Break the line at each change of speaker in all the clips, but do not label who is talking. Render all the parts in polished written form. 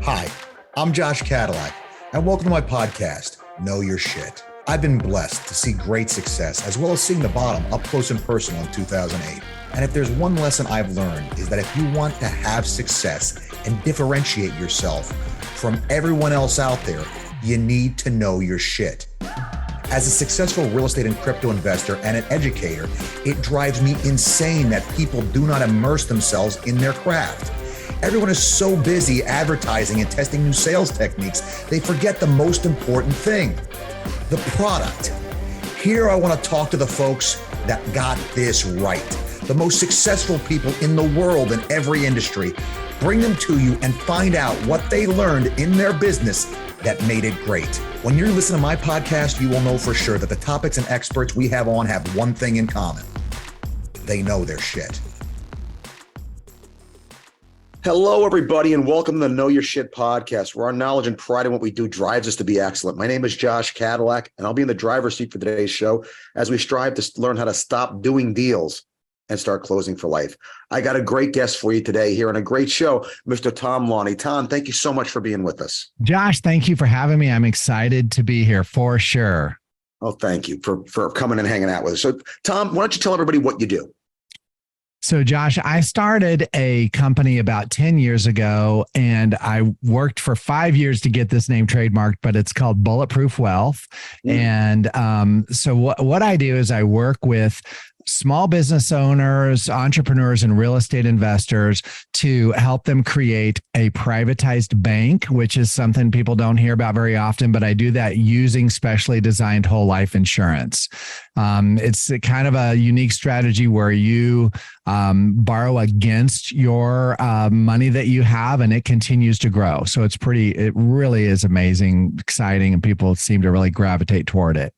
Hi, I'm Josh Cadillac, and welcome to my podcast, Know Your Shit. I've been blessed to see great success, as well as seeing the bottom up close and personal in 2008. And if there's one lesson I've learned, is that if you want to have success and differentiate yourself from everyone else out there, you need to know your shit. As a successful real estate and crypto investor and an educator, it drives me insane that people do not immerse themselves in their craft. Everyone is so busy advertising and testing new sales techniques, they forget the most important thing, the product. Here I want to talk to the folks that got this right, the most successful people in the world in every industry. Bring them to you and find out what they learned in their business that made it great. When you listen to my podcast, you will know for sure that the topics and experts we have on have one thing in common. They know their shit. Hello, everybody, and welcome to the Know Your Shit podcast, where our knowledge and pride in what we do drives us to be excellent. My name is Josh Cadillac, and I'll be in the driver's seat for today's show as we strive to learn how to stop doing deals and start closing for life. I got a great guest for you today here on a great show, Mr. Tom Laune. Tom, thank you so much for being with us.
Josh, thank you for having me. I'm excited to be here for sure.
Oh, thank you for coming and hanging out with us. So, Tom, why don't you tell everybody what you do?
So, Josh, I started a company about 10 years ago, and I worked for 5 years to get this name trademarked, but it's called Bulletproof Wealth. And so what I do is I work with small business owners, entrepreneurs, and real estate investors to help them create a privatized bank, which is something people don't hear about very often, but I do that using specially designed whole life insurance. It's kind of a unique strategy where you borrow against your money that you have, and it continues to grow. So it really is amazing, exciting, and people seem to really gravitate toward it.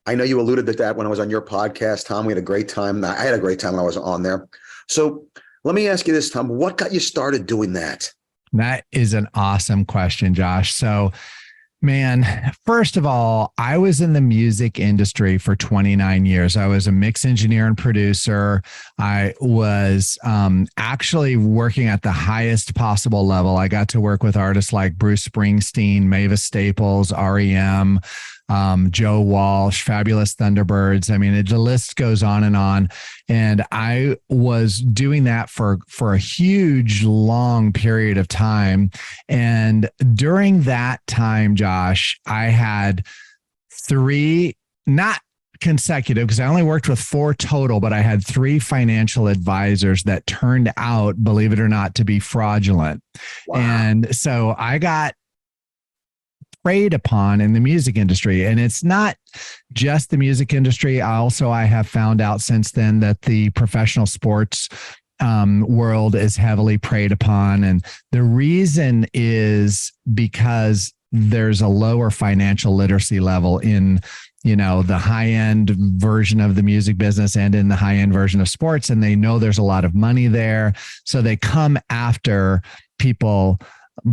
I know you alluded to that when I was on your podcast, Tom. We had a great time. I had a great time when I was on there. So let me ask you this, Tom. What got you started doing that?
That is an awesome question, Josh. So, man, first of all, I was in the music industry for 29 years. I was a mix engineer and producer. I was actually working at the highest possible level. I got to work with artists like Bruce Springsteen, Mavis Staples, REM, Joe Walsh, Fabulous Thunderbirds. I mean, the list goes on. And I was doing that for a huge, long period of time. And during that time, Josh, I had three, not consecutive, because I only worked with 4 total, but I had 3 financial advisors that turned out, believe it or not, to be fraudulent. Wow. And so I got preyed upon in the music industry. And it's not just the music industry. I have found out since then that the professional sports world is heavily preyed upon. And the reason is because there's a lower financial literacy level in, the high-end version of the music business and in the high-end version of sports. And they know there's a lot of money there. So they come after people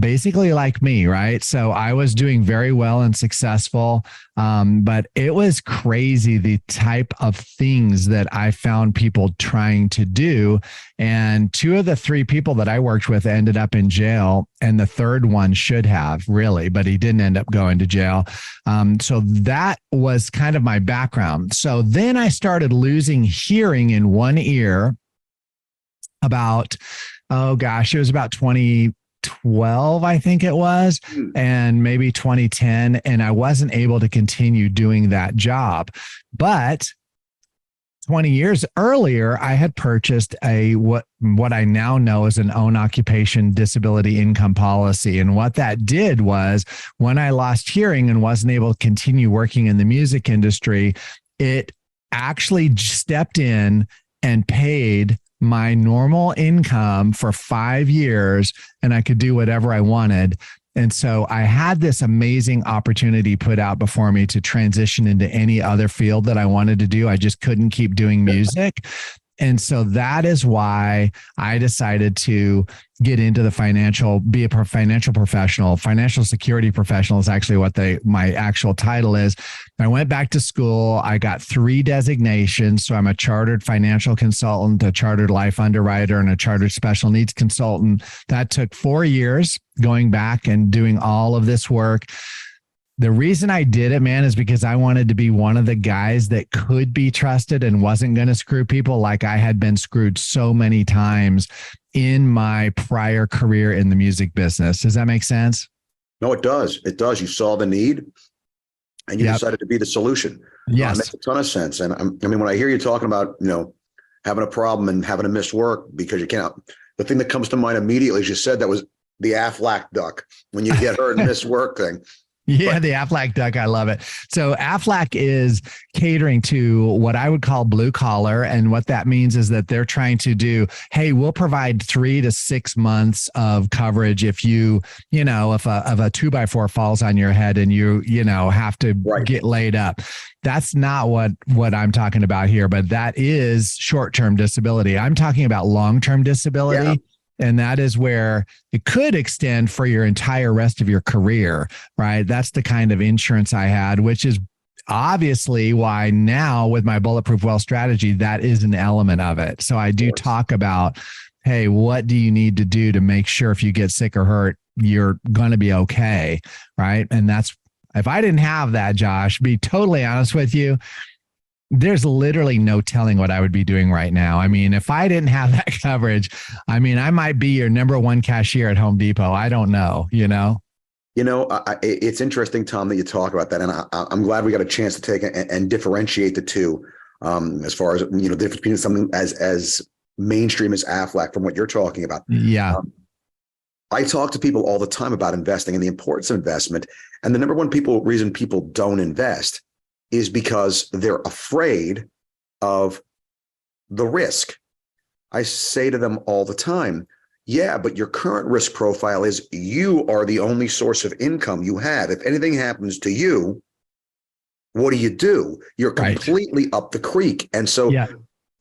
basically like me, right? So I was doing very well and successful, but it was crazy the type of things that I found people trying to do. And 2 of the 3 people that I worked with ended up in jail, and the third one should have really, but he didn't end up going to jail. So that was kind of my background. So then I started losing hearing in one ear about, it was about 2012, I think it was, and maybe 2010. And I wasn't able to continue doing that job. But 20 years earlier, I had purchased what I now know as an own occupation disability income policy. And what that did was, when I lost hearing and wasn't able to continue working in the music industry, it actually stepped in and paid my normal income for 5 years, and I could do whatever I wanted. And so I had this amazing opportunity put out before me to transition into any other field that I wanted to do. I just couldn't keep doing music. And so that is why I decided to get into the be a financial professional. Financial security professional is actually what my actual title is. I went back to school. I got 3 designations. So I'm a chartered financial consultant, a chartered life underwriter, and a chartered special needs consultant. That took 4 years going back and doing all of this work. The reason I did it, man, is because I wanted to be one of the guys that could be trusted and wasn't going to screw people like I had been screwed so many times in my prior career in the music business. Does that make sense?
No, it does. It does. You saw the need and you decided to be the solution.
Yes.
It makes a ton of sense. And I mean, when I hear you talking about, having a problem and having to miss work because you can't, the thing that comes to mind immediately, as you said, that was the Aflac duck when you get hurt and miss work thing.
Yeah, the Aflac duck. I love it. So Aflac is catering to what I would call blue collar. And what that means is that they're trying to do, hey, we'll provide 3 to 6 months of coverage if if a 2x4 falls on your head and you have to get laid up. That's not what I'm talking about here, but that is short-term disability. I'm talking about long-term disability. Yeah. And that is where it could extend for your entire rest of your career, right? That's the kind of insurance I had, which is obviously why now with my Bulletproof Wealth strategy, that is an element of it. So I do talk about, hey, what do you need to do to make sure if you get sick or hurt, you're going to be okay, right? And that's, if I didn't have that, Josh, be totally honest with you, there's literally no telling what I would be doing right now. I mean, if I didn't have that coverage, I mean, I might be your number 1 cashier at Home Depot. I don't know,
it's interesting, Tom, that you talk about that. And I'm glad we got a chance to take and differentiate the two as far as, the difference between something as mainstream as Aflac from what you're talking about.
Yeah.
I talk to people all the time about investing and the importance of investment. And the number one reason people don't invest is because they're afraid of the risk. I say to them all the time, yeah, but your current risk profile is you are the only source of income you have. If anything happens to you, what do? You're completely up the creek. And so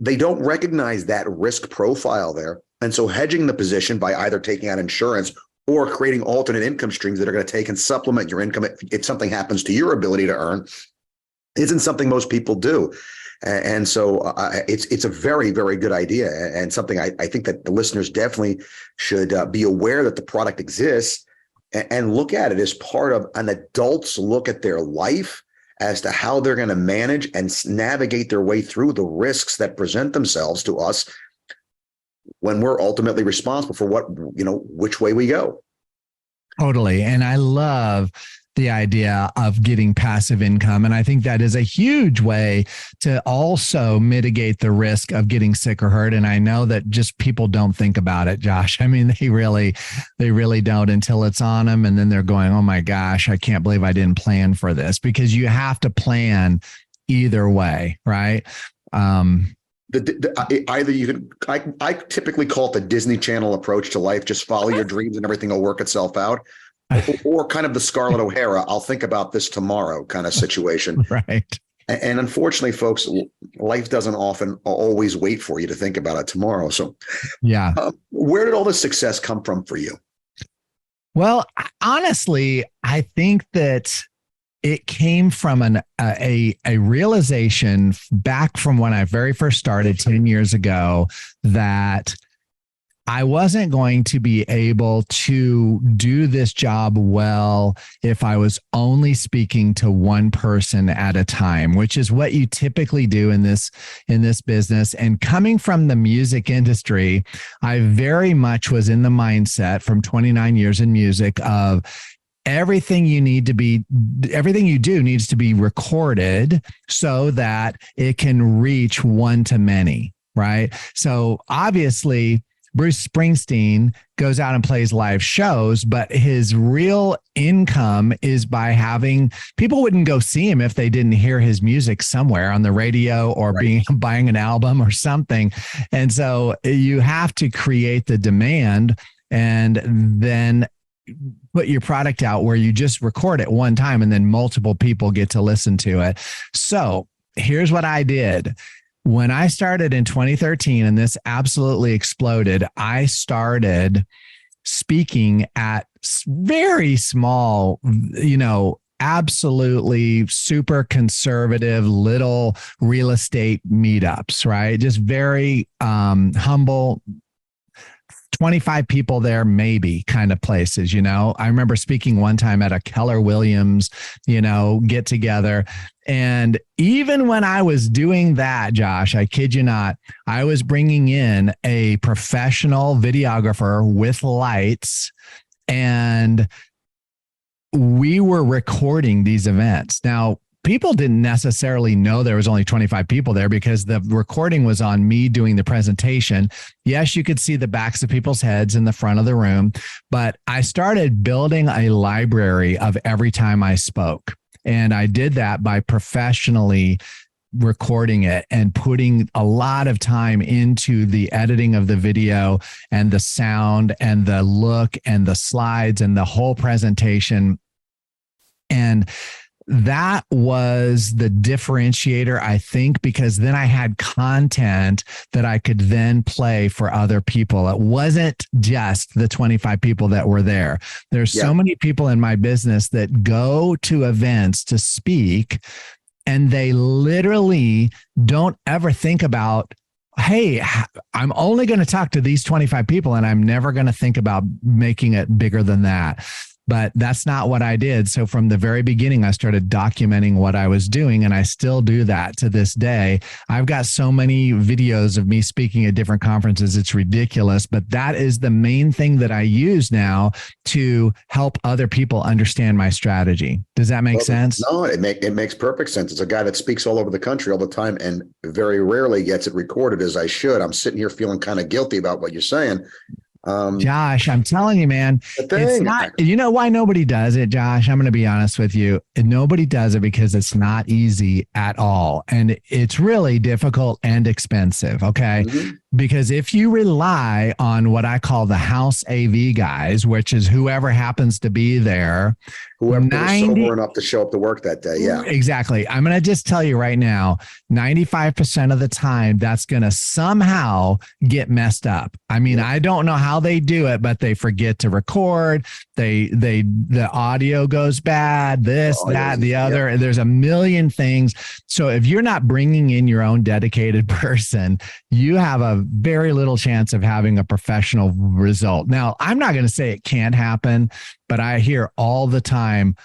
they don't recognize that risk profile there. And so hedging the position by either taking out insurance or creating alternate income streams that are going to take and supplement your income if something happens to your ability to earn isn't something most people do. And so it's a very, very good idea and something I think that the listeners definitely should be aware that the product exists and look at it as part of an adult's look at their life as to how they're going to manage and navigate their way through the risks that present themselves to us when we're ultimately responsible for which way we go.
Totally. And I love the idea of getting passive income. And I think that is a huge way to also mitigate the risk of getting sick or hurt. And I know that just people don't think about it, Josh. I mean, they really don't until it's on them. And then they're going, oh my gosh, I can't believe I didn't plan for this, because you have to plan either way, right?
Either you can, I typically call it the Disney Channel approach to life. Just follow your dreams and everything will work itself out. Or kind of the Scarlett O'Hara, I'll think about this tomorrow kind of situation.
Right.
And unfortunately, folks, life doesn't often always wait for you to think about it tomorrow. So
yeah.
Where did all this success come from for you?
Well, honestly, I think that it came from a realization back from when I very first started 10 years ago that I wasn't going to be able to do this job well if I was only speaking to one person at a time, which is what you typically do in this business. And coming from the music industry, I very much was in the mindset from 29 years in music of everything you do needs to be recorded so that it can reach one to many, right? So obviously, Bruce Springsteen goes out and plays live shows, but his real income is by having people wouldn't go see him if they didn't hear his music somewhere on the radio or buying an album or something. And so you have to create the demand and then put your product out where you just record it one time and then multiple people get to listen to it. So here's what I did. when I started in 2013 and this absolutely exploded, I started speaking at very small, absolutely super conservative little real estate meetups, right? Just very humble, 25 people there, maybe kind of places, I remember speaking one time at a Keller Williams, get together. And even when I was doing that, Josh, I kid you not, I was bringing in a professional videographer with lights, and we were recording these events. Now, people didn't necessarily know there was only 25 people there because the recording was on me doing the presentation. Yes, you could see the backs of people's heads in the front of the room, but I started building a library of every time I spoke. And I did that by professionally recording it and putting a lot of time into the editing of the video and the sound and the look and the slides and the whole presentation. And that was the differentiator, I think, because then I had content that I could then play for other people. It wasn't just the 25 people that were there. There's so many people in my business that go to events to speak, and they literally don't ever think about, hey, I'm only going to talk to these 25 people, and I'm never going to think about making it bigger than that. But that's not what I did. So from the very beginning, I started documenting what I was doing, and I still do that to this day. I've got so many videos of me speaking at different conferences. It's ridiculous, but that is the main thing that I use now to help other people understand my strategy. Does that make sense?
No, it makes perfect sense. It's a guy that speaks all over the country all the time and very rarely gets it recorded as I should. I'm sitting here feeling kind of guilty about what you're saying.
Josh, I'm telling you, man, it's not, you know why nobody does it, Josh? I'm going to be honest with you. Nobody does it because it's not easy at all. And it's really difficult and expensive. Okay. Mm-hmm. Because if you rely on what I call the house AV guys, which is whoever happens to be there,
whoever is sober enough to show up to work that day. Yeah,
exactly. I'm going to just tell you right now, 95% of the time, that's going to somehow get messed up. I mean, I don't know how they do it, but they forget to record. The audio goes bad, the other. Yeah. There's a million things. So if you're not bringing in your own dedicated person, you have a very little chance of having a professional result. Now, I'm not going to say it can't happen, but I hear all the time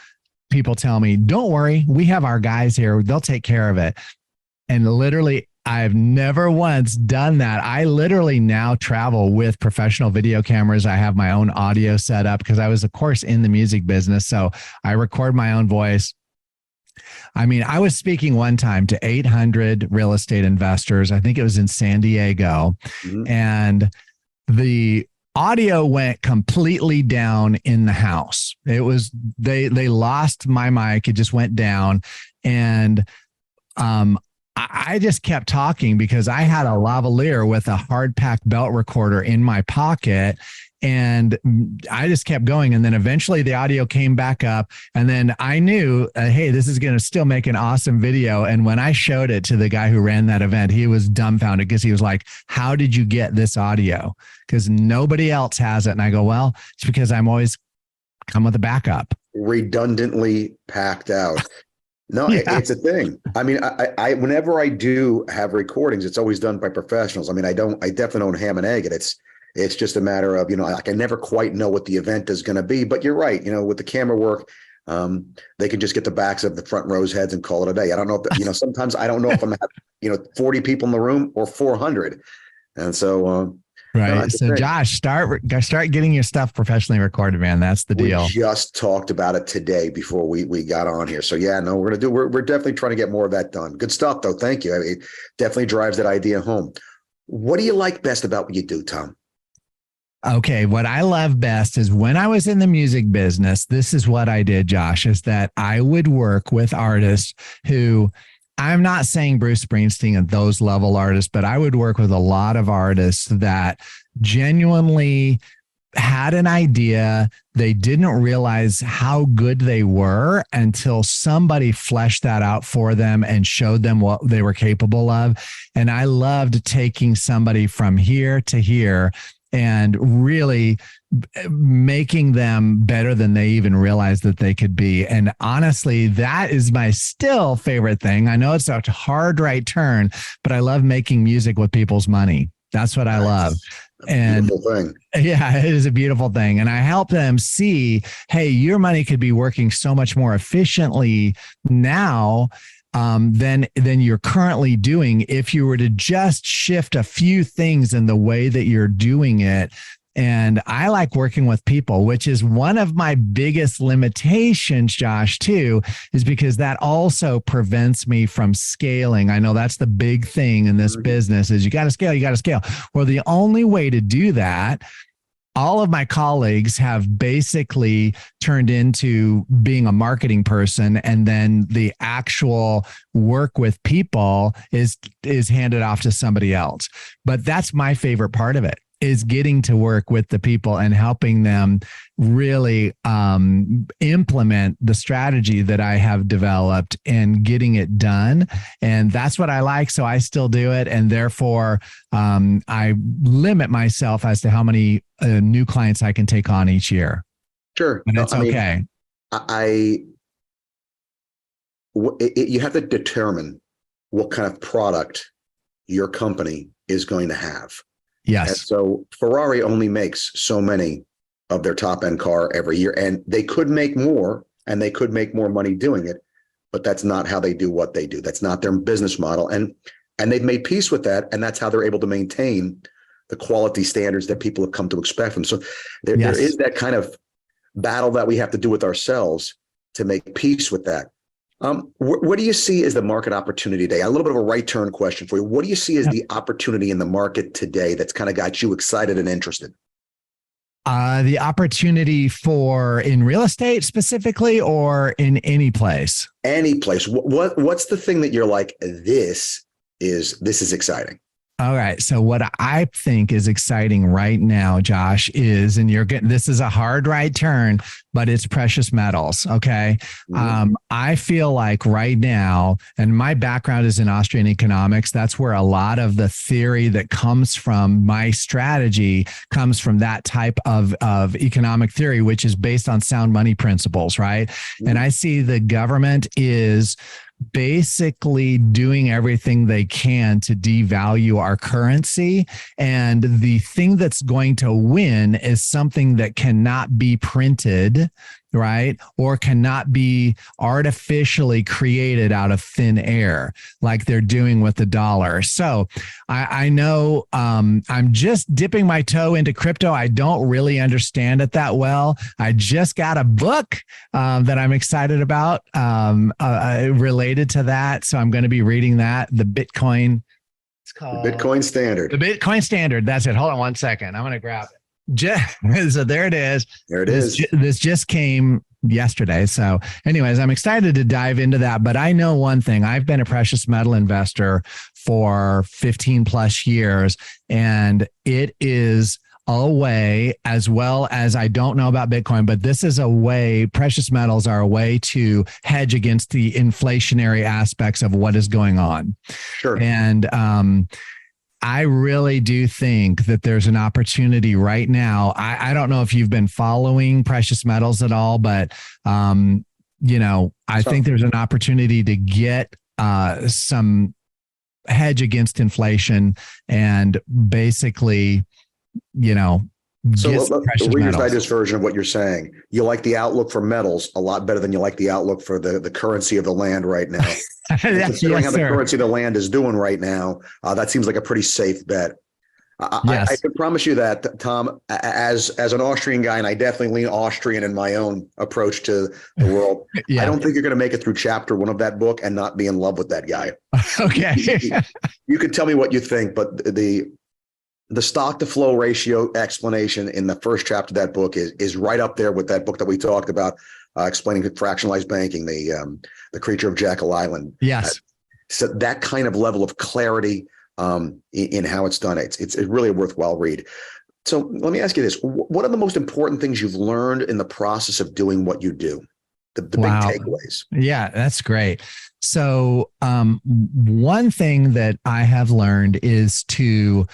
people tell me, don't worry, we have our guys here. They'll take care of it. And literally, I've never once done that. I literally now travel with professional video cameras. I have my own audio set up because I was, of course, in the music business. So I record my own voice. I mean, I was speaking one time to 800 real estate investors. I think it was in San Diego. Mm-hmm. And the audio went completely down in the house. It was, they lost my mic. It just went down. And I just kept talking because I had a lavalier with a hard pack belt recorder in my pocket. And I just kept going. And then eventually the audio came back up. And then I knew, hey, this is going to still make an awesome video. And when I showed it to the guy who ran that event, he was dumbfounded because he was like, how did you get this audio? Because nobody else has it. And I go, well, it's because I'm always come with a backup.
Redundantly packed out. No, yeah. It's a thing. I mean, I whenever I do have recordings, it's always done by professionals. I mean, I definitely don't ham and egg it. It's just a matter of, like I never quite know what the event is going to be, but you're right. With the camera work, they can just get the backs of the front row's heads and call it a day. I don't know if, sometimes I don't know if I'm, 40 people in the room or 400. And so,
right. No, so Josh, start getting your stuff professionally recorded, man. That's the deal.
We just talked about it today before we got on here. So yeah, no, we're definitely trying to get more of that done. Good stuff though. Thank you. It definitely drives that idea home. What do you like best about what you do, Tom?
Okay. What I love best is when I was in the music business, this is what I did, Josh, is that I would work with artists who, I'm not saying Bruce Springsteen and those level artists, but I would work with a lot of artists that genuinely had an idea. They didn't realize how good they were until somebody fleshed that out for them and showed them what they were capable of. And I loved taking somebody from here to here and really making them better than they even realized that they could be. And honestly, that is my still favorite thing. I know it's a hard right turn, but I love making music with people's money. That's what I love. And
beautiful thing.
Yeah, it is a beautiful thing. And I help them see, hey, your money could be working so much more efficiently now than you're currently doing if you were to just shift a few things in the way that you're doing it. And I like working with people, which is one of my biggest limitations, Josh, too, is because that also prevents me from scaling. I know that's the big thing in this business is you got to scale. Well, the only way to do that, all of my colleagues have basically turned into being a marketing person, and then the actual work with people is handed off to somebody else. But that's my favorite part of it, is getting to work with the people and helping them really implement the strategy that I have developed and getting it done. And that's what I like. So I still do it. And therefore, I limit myself as to how many new clients I can take on each year.
Sure.
And it's okay.
You have to determine what kind of product your company is going to have.
Yes.
And so Ferrari only makes so many of their top end car every year, and they could make more and they could make more money doing it, but that's not how they do what they do. That's not their business model. And they've made peace with that. And that's how they're able to maintain the quality standards that people have come to expect from. So there is that kind of battle that we have to do with ourselves to make peace with that. What do you see as the market opportunity today? A little bit of a right turn question for you. What do you see as the opportunity in the market today that's kind of got you excited and interested?
The opportunity in real estate specifically, or in any place?
Any place. What's the thing that you're like, this is exciting?
All right. So what I think is exciting right now, Josh, is, and this is a hard right turn, but it's precious metals. Okay. I feel like right now, and my background is in Austrian economics. That's where a lot of the theory that comes from my strategy comes from that type of economic theory, which is based on sound money principles. Right. And I see the government is basically doing everything they can to devalue our currency. And the thing that's going to win is something that cannot be printed, right? Or cannot be artificially created out of thin air like they're doing with the dollar. So I know I'm just dipping my toe into crypto. I don't really understand it that well. I just got a book that I'm excited about related to that. So I'm going to be reading that, the Bitcoin. It's called
the Bitcoin Standard.
The Bitcoin Standard. That's it. Hold on one second. I'm going to grab it. So there it is.
There it is.
This just came yesterday. So anyways, I'm excited to dive into that. But I know one thing. I've been a precious metal investor for 15 plus years, and it is a way, as well as, I don't know about Bitcoin, but this is a way, precious metals are a way to hedge against the inflationary aspects of what is going on.
Sure.
And I really do think that there's an opportunity right now. I don't know if you've been following precious metals at all, but I think there's an opportunity to get some hedge against inflation and basically,
So the Reader's
metals.
Digest version of what you're saying, you like the outlook for metals a lot better than you like the outlook for the currency of the land right now. Considering how the currency of the land is doing right now, that seems like a pretty safe bet. I can promise you that, Tom, as an Austrian guy, and I definitely lean Austrian in my own approach to the world, I don't think you're going to make it through chapter 1 of that book and not be in love with that guy.
Okay.
You can tell me what you think, but the stock to flow ratio explanation in the first chapter of that book is right up there with that book that we talked about, explaining fractionalized banking, the creature of Jekyll Island.
Yes.
So that kind of level of clarity in how it's done, it's really a worthwhile read. So let me ask you this. What are the most important things you've learned in the process of doing what you do? The big
Wow.
takeaways.
Yeah, that's great. So, one thing that I have learned is to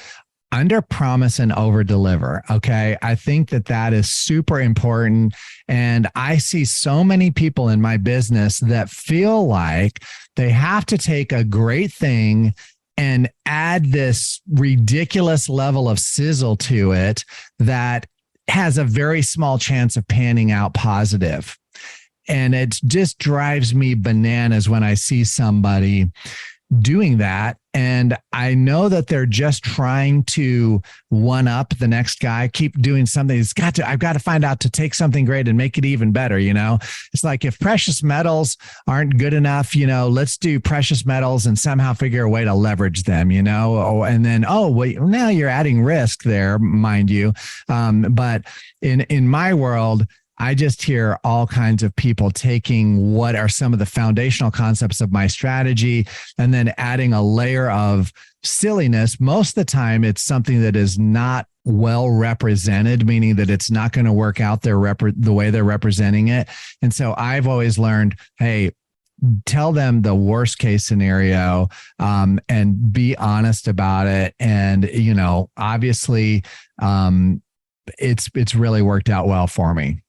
under promise and over deliver. Okay. I think that that is super important. And I see so many people in my business that feel like they have to take a great thing and add this ridiculous level of sizzle to it that has a very small chance of panning out positive. And it just drives me bananas when I see somebody doing that. And I know that they're just trying to one up the next guy, keep doing something. I've got to find out to take something great and make it even better. It's like if precious metals aren't good enough, let's do precious metals and somehow figure a way to leverage them, and then, now you're adding risk there, mind you. But in my world, I just hear all kinds of people taking what are some of the foundational concepts of my strategy and then adding a layer of silliness. Most of the time, it's something that is not well represented, meaning that it's not going to work out the way they're representing it. And so I've always learned, hey, tell them the worst case scenario, and be honest about it. And, obviously, it's really worked out well for me.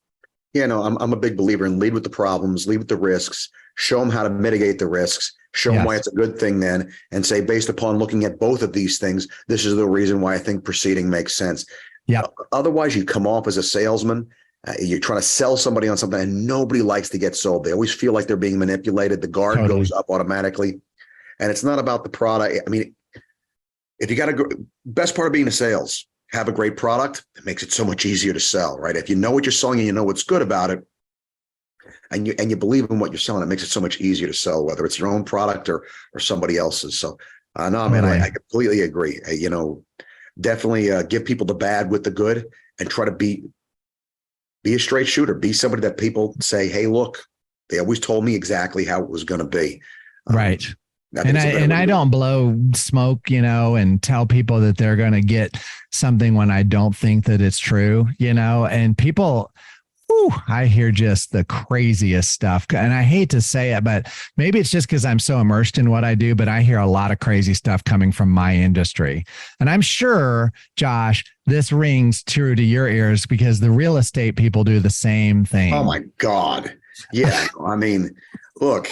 Yeah, no, I'm a big believer in lead with the problems, lead with the risks, show them how to mitigate the risks, show them why it's a good thing then, and say, based upon looking at both of these things, this is the reason why I think proceeding makes sense.
Yeah.
Otherwise, you come off as a salesman. You're trying to sell somebody on something and nobody likes to get sold. They always feel like they're being manipulated. The guard goes up automatically. And it's not about the product. I mean, if you got best part of being a sales, have a great product, it makes it so much easier to sell, right? If you know what you're selling and you know what's good about it, and you believe in what you're selling, it makes it so much easier to sell, whether it's your own product or somebody else's. So, no, man, I completely agree. Definitely give people the bad with the good, and try to be a straight shooter. Be somebody that people say, hey, look, they always told me exactly how it was going to be.
Right. I don't blow smoke, and tell people that they're going to get something when I don't think that it's true, and people, I hear just the craziest stuff. And I hate to say it, but maybe it's just because I'm so immersed in what I do, but I hear a lot of crazy stuff coming from my industry. And I'm sure, Josh, this rings true to your ears because the real estate people do the same thing.
Oh my God. Yeah. I mean, look,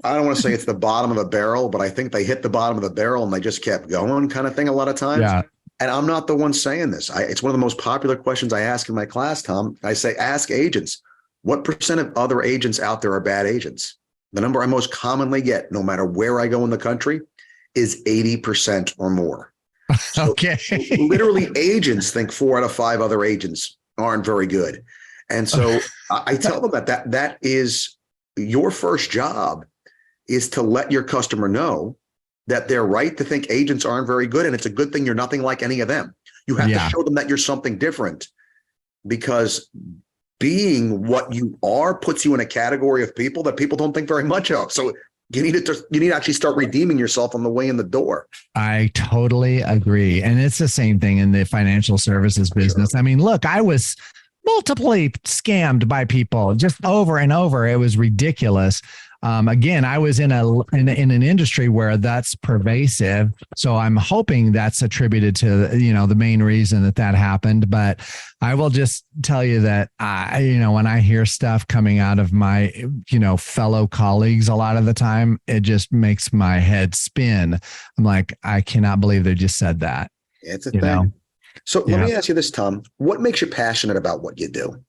I don't want to say it's the bottom of the barrel, but I think they hit the bottom of the barrel and they just kept going, kind of thing a lot of times.
Yeah.
And I'm not the one saying this. It's one of the most popular questions I ask in my class, Tom. I say, ask agents, what % of other agents out there are bad agents? The number I most commonly get, no matter where I go in the country, is 80% or more. So
okay.
Literally, agents think 4 out of 5 other agents aren't very good. And so I tell them that is your first job, is to let your customer know that they're right to think agents aren't very good. And it's a good thing you're nothing like any of them. You have to show them that you're something different, because being what you are puts you in a category of people that people don't think very much of. So you need to actually start redeeming yourself on the way in the door.
I totally agree. And it's the same thing in the financial services business. Sure. I mean, look, I was multiply scammed by people just over and over. It was ridiculous. Again, I was in an industry where that's pervasive. So I'm hoping that's attributed to, the main reason that happened. But I will just tell you that when I hear stuff coming out of my, fellow colleagues, a lot of the time, it just makes my head spin. I'm like, I cannot believe they just said that.
It's a thing. So let me ask you this, Tom, what makes you passionate about what you do?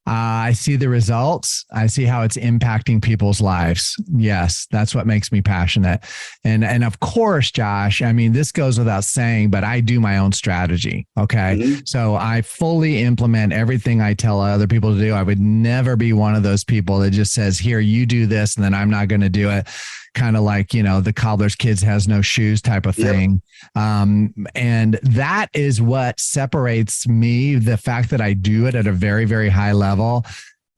I see the results. I see how it's impacting people's lives. Yes, that's what makes me passionate. And of course, Josh, I mean, this goes without saying, but I do my own strategy. Okay. Mm-hmm. So I fully implement everything I tell other people to do. I would never be one of those people that just says, here, you do this, and then I'm not going to do it. Kind of like, the cobbler's kids has no shoes type of thing. Yep. And that is what separates me, the fact that I do it at a very, very high level,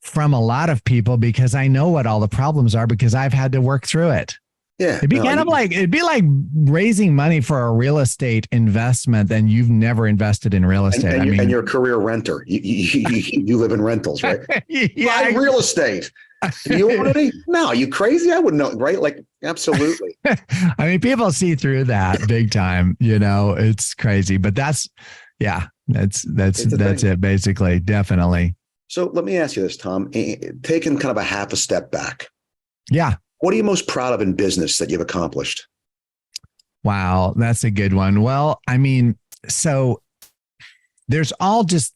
from a lot of people, because I know what all the problems are, because I've had to work through it.
Yeah.
It'd be it'd be like raising money for a real estate investment and you've never invested in real estate.
And you're a career renter. You live in rentals, right?
Yeah.
Buy real estate. Do you want any? No, are you crazy? I wouldn't know, right? Like, absolutely.
I mean, people see through that big time, you know, it's crazy, but that's it basically. Definitely.
So let me ask you this, Tom, taking kind of a half a step back.
Yeah.
What are you most proud of in business that you've accomplished?
Wow. That's a good one. Well, I mean, so there's all just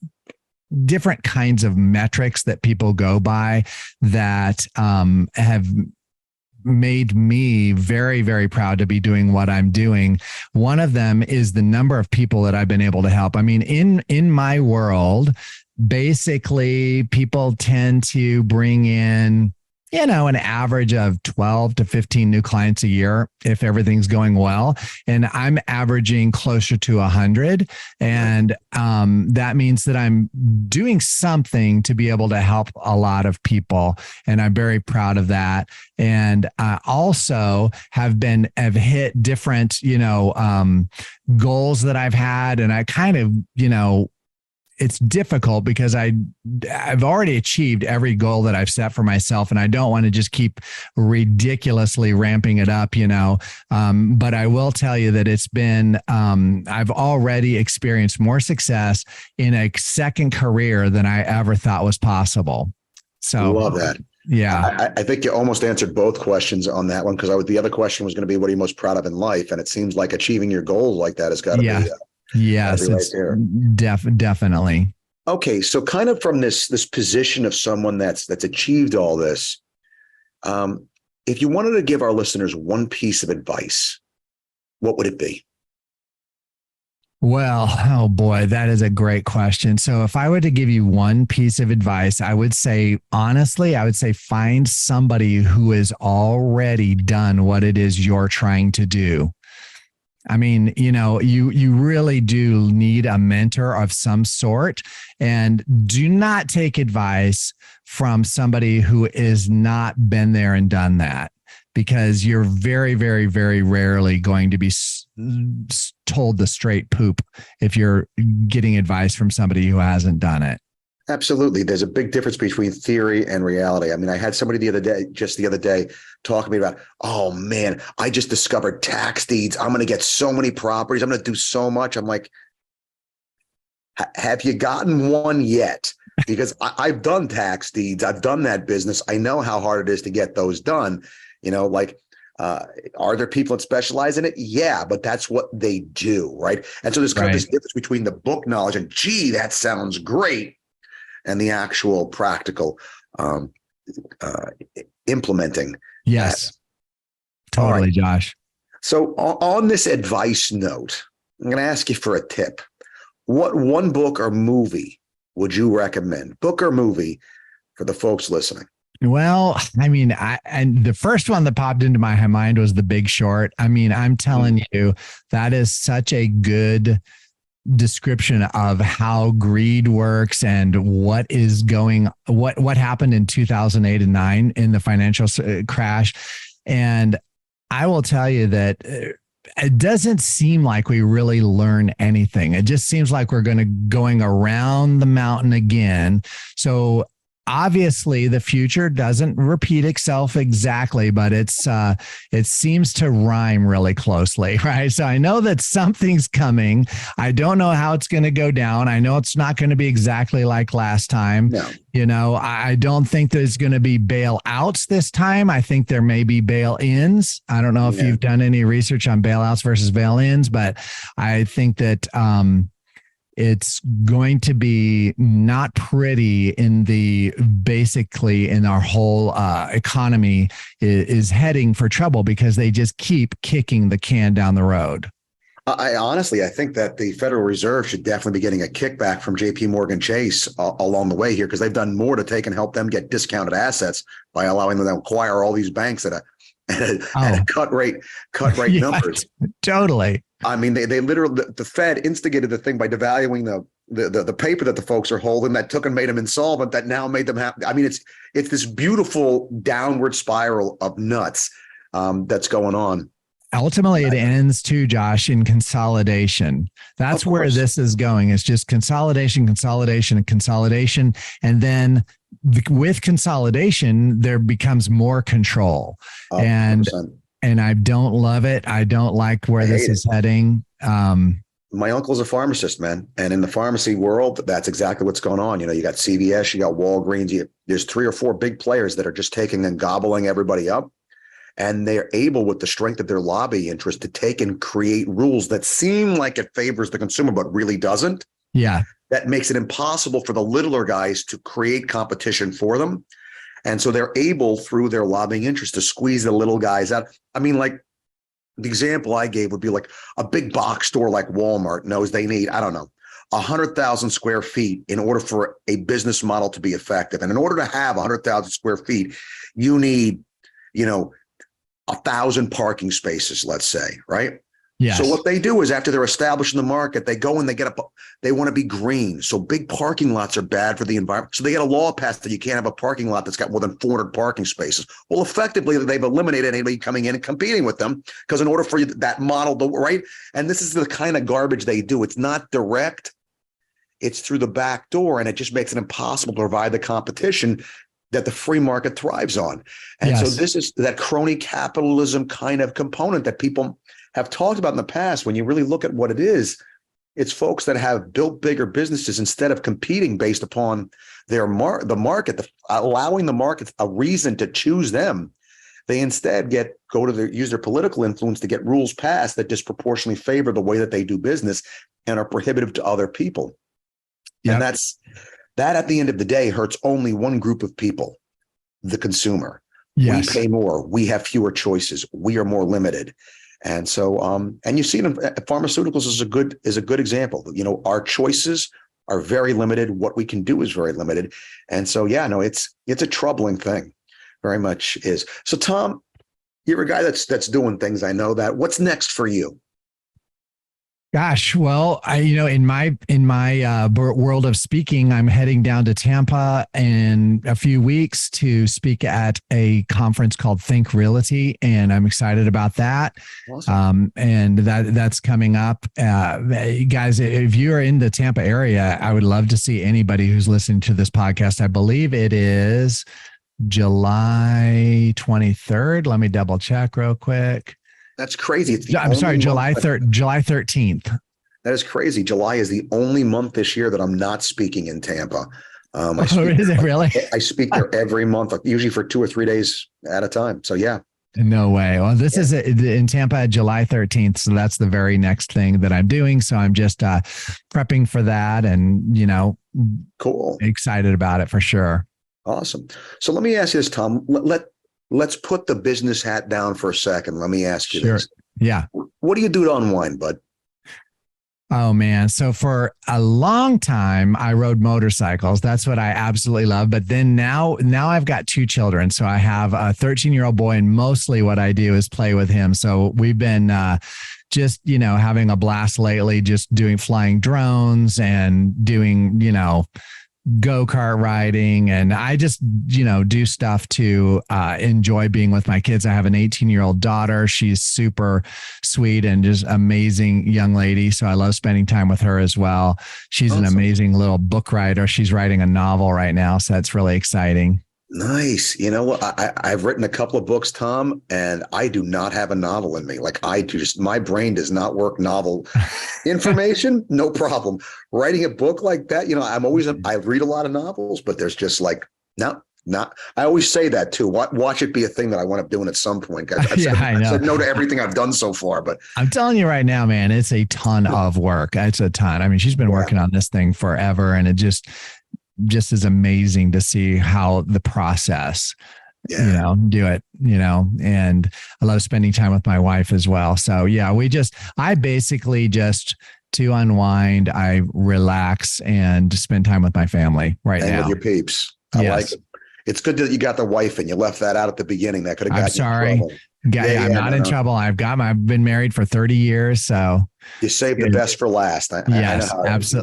different kinds of metrics that people go by that have made me very, very proud to be doing what I'm doing. One of them is the number of people that I've been able to help. I mean, in my world, basically people tend to bring in, you know, an average of 12 to 15 new clients a year if everything's going well. And I'm averaging closer to 100. And that means that I'm doing something to be able to help a lot of people. And I'm very proud of that. And I also have hit different, you know, goals that I've had. And I kind of, you know, it's difficult because I've already achieved every goal that I've set for myself, and I don't want to just keep ridiculously ramping it up, you know. But I will tell you that it's been, I've already experienced more success in a second career than I ever thought was possible. So
love that.
Yeah.
I think you almost answered both questions on that one, because the other question was going to be, what are you most proud of in life? And it seems like achieving your goals like that has got to be.
Yes, it's definitely.
Okay, so kind of from this position of someone that's achieved all this, if you wanted to give our listeners one piece of advice, what would it be?
Well, oh boy, that is a great question. So if I were to give you one piece of advice, I would say, honestly, find somebody who has already done what it is you're trying to do. I mean, you know, you really do need a mentor of some sort, and do not take advice from somebody who has not been there and done that, because you're very, very, very rarely going to be told the straight poop if you're getting advice from somebody who hasn't done it.
Absolutely. There's a big difference between theory and reality. I mean, I had somebody just the other day talking to me about, oh man, I just discovered tax deeds. I'm going to get so many properties. I'm going to do so much. I'm like, have you gotten one yet? Because I've done tax deeds. I've done that business. I know how hard it is to get those done. You know, like, are there people that specialize in it? Yeah, but that's what they do, right? And so there's kind of this difference between the book knowledge and, gee, that sounds great, and the actual practical implementing.
Yes, totally, right. Josh.
So on this advice note, I'm going to ask you for a tip. What one book or movie would you recommend, book or movie, for the folks listening?
Well, I mean, and the first one that popped into my mind was The Big Short. I mean, I'm telling you, that is such a good description of how greed works and what happened in 2008 and 9 in the financial crash. And I will tell you that it doesn't seem like we really learn anything. It just seems like we're going around the mountain again. So obviously the future doesn't repeat itself exactly, but it seems to rhyme really closely, right? So I know that something's coming. I don't know how it's going to go down. I know it's not going to be exactly like last time.
No.
You know, I don't think there's going to be bailouts this time. I think there may be bail-ins. I don't know if you've done any research on bailouts versus bail-ins, but I think that it's going to be not pretty basically in our whole economy is heading for trouble because they just keep kicking the can down the road.
I honestly think that the Federal Reserve should definitely be getting a kickback from JP Morgan Chase along the way here, because they've done more to take and help them get discounted assets by allowing them to acquire all these banks at a cut rate numbers. Totally. I mean, they literally, the Fed instigated the thing by devaluing the paper that the folks are holding that took and made them insolvent, that now made them have. I mean, it's this beautiful downward spiral of nuts. that's going on.
Ultimately, it ends too, Josh, in consolidation. That's where this is going. It's just consolidation, consolidation, and consolidation. And then with consolidation, there becomes more control. 100%. And I don't love it. I don't like where this is heading.
My uncle's a pharmacist, man. And in the pharmacy world, that's exactly what's going on. You got CVS, you got Walgreens. There's 3 or 4 big players that are just taking and gobbling everybody up. And they're able, with the strength of their lobby interest, to take and create rules that seem like it favors the consumer, but really doesn't.
Yeah.
That makes it impossible for the littler guys to create competition for them. And so they're able, through their lobbying interest, to squeeze the little guys out. I mean, like, the example I gave would be like a big box store like Walmart knows they need, I don't know, 100,000 square feet in order for a business model to be effective. And in order to have 100,000 square feet, you need, 1,000 parking spaces, let's say, right?
Yeah.
So what they do is, after they're established in the market, they go and they want to be green. So big parking lots are bad for the environment. So they get a law passed that you can't have a parking lot that's got more than 400 parking spaces. Well, effectively, they've eliminated anybody coming in and competing with them, because in order for that model to, right? And this is the kind of garbage they do. It's not direct. It's through the back door, and it just makes it impossible to provide the competition that the free market thrives on. And so this is that crony capitalism kind of component that people have talked about in the past. When you really look at what it is, it's folks that have built bigger businesses, instead of competing based upon the market, allowing the market a reason to choose them. They instead use their political influence to get rules passed that disproportionately favor the way that they do business and are prohibitive to other people. Yep. And that at the end of the day hurts only one group of people, the consumer. Yes. We pay more. We have fewer choices. We are more limited. And so, and you see it in pharmaceuticals is a good example. Our choices are very limited. What we can do is very limited. And so, it's a troubling thing. Very much is. So, Tom, you're a guy that's doing things. I know that. What's next for you?
Gosh, well, in my world of speaking, I'm heading down to Tampa in a few weeks to speak at a conference called Think Realty, and I'm excited about that. Awesome. And that's coming up. Guys, if you're in the Tampa area, I would love to see anybody who's listening to this podcast. I believe it is July 23rd. Let me double check real quick.
That's crazy.
July 13th.
That is crazy. July is the only month this year that I'm not speaking in Tampa.
Is it really?
I speak there every month, usually for 2 or 3 days at a time. So, yeah.
No way. Well, this is in Tampa, July 13th. So that's the very next thing that I'm doing. So I'm just prepping for that, and,
cool.
Excited about it for sure.
Awesome. So let me ask you this, Tom. Let's put the business hat down for a second. Let me ask you this.
Yeah.
What do you do to unwind, bud?
Oh, man. So for a long time, I rode motorcycles. That's what I absolutely love. But then now I've got 2 children. So I have a 13-year-old boy, and mostly what I do is play with him. So we've been just, having a blast lately, just doing flying drones and doing, go-kart riding. And I just, do stuff to enjoy being with my kids. I have an 18-year-old daughter. She's super sweet and just amazing young lady. So I love spending time with her as well. She's awesome. An amazing little book writer. She's writing a novel right now. So that's really exciting.
Nice. You know what? I've written a couple of books, Tom, and I do not have a novel in me. Like my brain does not work novel information. No problem. Writing a book like that, I read a lot of novels, but there's just like, no. I always say that too. Watch it be a thing that I want to doing at some point. I've said no to everything I've done so far, but
I'm telling you right now, man, it's a ton of work. It's a ton. I mean, she's been working on this thing forever, and it just is amazing to see how the process, do it, and I love spending time with my wife as well. So I basically just, to unwind, I relax and spend time with my family right now.
With your peeps. I like it. It's good that you got the wife and you left that out at the beginning. That could have got you in trouble.
I'm not in trouble. I've been married for 30 years. So
you saved the best for last.
Yes,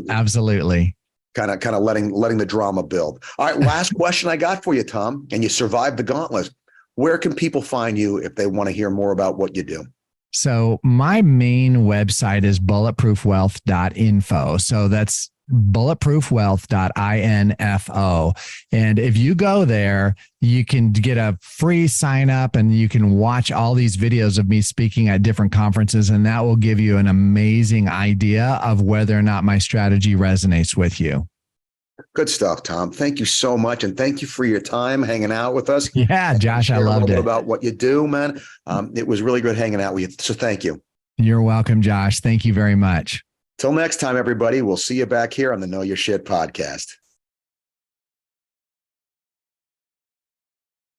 absolutely.
Kind of letting the drama build. All right. Last question I got for you, Tom, and you survived the gauntlet. where can people find you if they want to hear more about what you do?
So my main website is bulletproofwealth.info. So that's bulletproofwealth.info. And if you go there, you can get a free sign up and you can watch all these videos of me speaking at different conferences. And that will give you an amazing idea of whether or not my strategy resonates with you.
Good stuff, Tom. Thank you so much. And thank you for your time hanging out with us.
Yeah, Josh, I loved it.
About what you do, man. It was really good hanging out with you. So thank you.
You're welcome, Josh. Thank you very much.
Till next time, everybody. We'll see you back here on the Know Your Shit podcast.